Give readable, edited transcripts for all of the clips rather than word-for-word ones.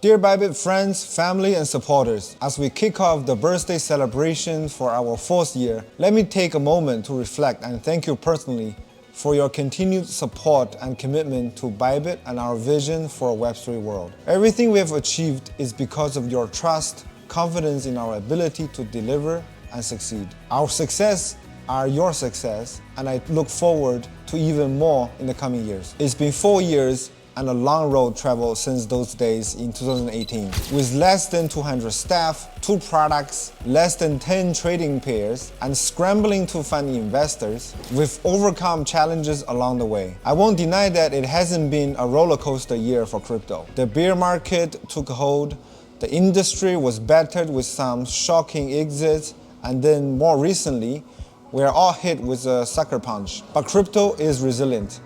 Dear Bybit friends, family, and supporters, as we kick off the birthday celebration for our 4th year, let me take a moment to reflect and thank you personally for your continued support and commitment to Bybit and our vision for a Web3 world. Everything we have achieved is because of your trust, confidence in our ability to deliver and succeed. Our success are your success, and I look forward to even more in the coming years. It's been 4 years and a long road traveled since those days in 2018. With less than 200 staff, 2 products, less than 10 trading pairs, and scrambling to find investors, we've overcome challenges along the way. I won't deny that it hasn't been a roller coaster year for crypto. The bear market took hold, the industry was battered with some shocking exits, and then more recently, we're all hit with a sucker punch. But crypto is resilient.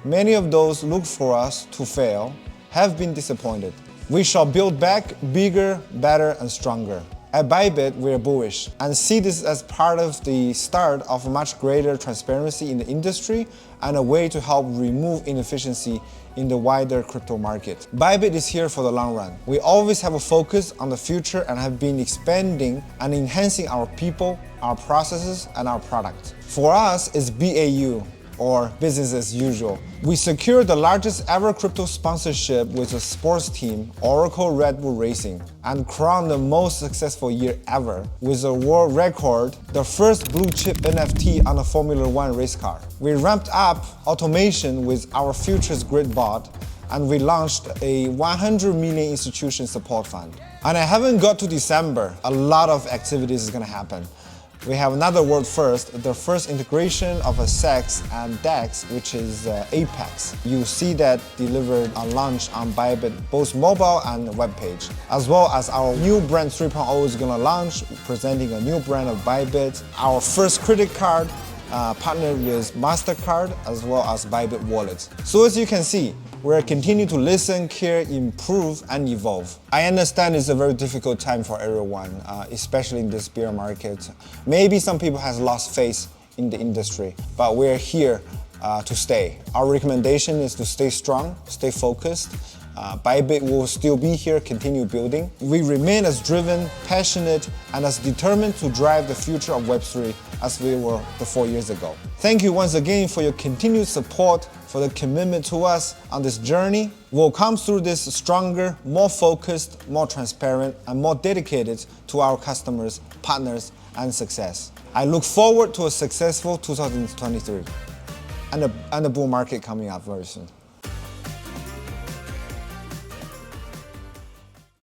Many of those look for us to fail have been disappointed. We shall build back bigger, better, and stronger. At Bybit, we're bullish and see this as part of the start of much greater transparency in the industry and a way to help remove inefficiency in the wider crypto market. Bybit is here for the long run. We always have a focus on the future and have been expanding and enhancing our people, our processes, and our product. For us, it's BAU, or business as usual. We secured the largest ever crypto sponsorship with a sports team, Oracle Red Bull Racing, and crowned the most successful year ever with a world record, the first blue chip NFT on a Formula 1 race car. We ramped up automation with our Futures Grid bot, and we launched a 100 million institution support fund. And I haven't got to December, a lot of activities is gonna happen. We have another world first, the first integration of a SEX and DEX, which is Apex. You see that delivered on launch on Bybit, both mobile and web page. As well as our new brand 3.0 is gonna launch, presenting a new brand of Bybit. Our first credit card partnered with MasterCard, as well as Bybit Wallet. So as you can see, we're continuing to listen, care, improve, and evolve. I understand it's a very difficult time for everyone, especially in this bear market. Maybe some people have lost faith in the industry, but we're here to stay. Our recommendation is to stay strong, stay focused. Bybit will still be here, continue building. We remain as driven, passionate, and as determined to drive the future of Web3 as we were 4 years ago. Thank you once again for your continued support, for the commitment to us on this journey. We'll come through this stronger, more focused, more transparent, and more dedicated to our customers, partners, and success. I look forward to a successful 2023 and a bull market coming up very soon.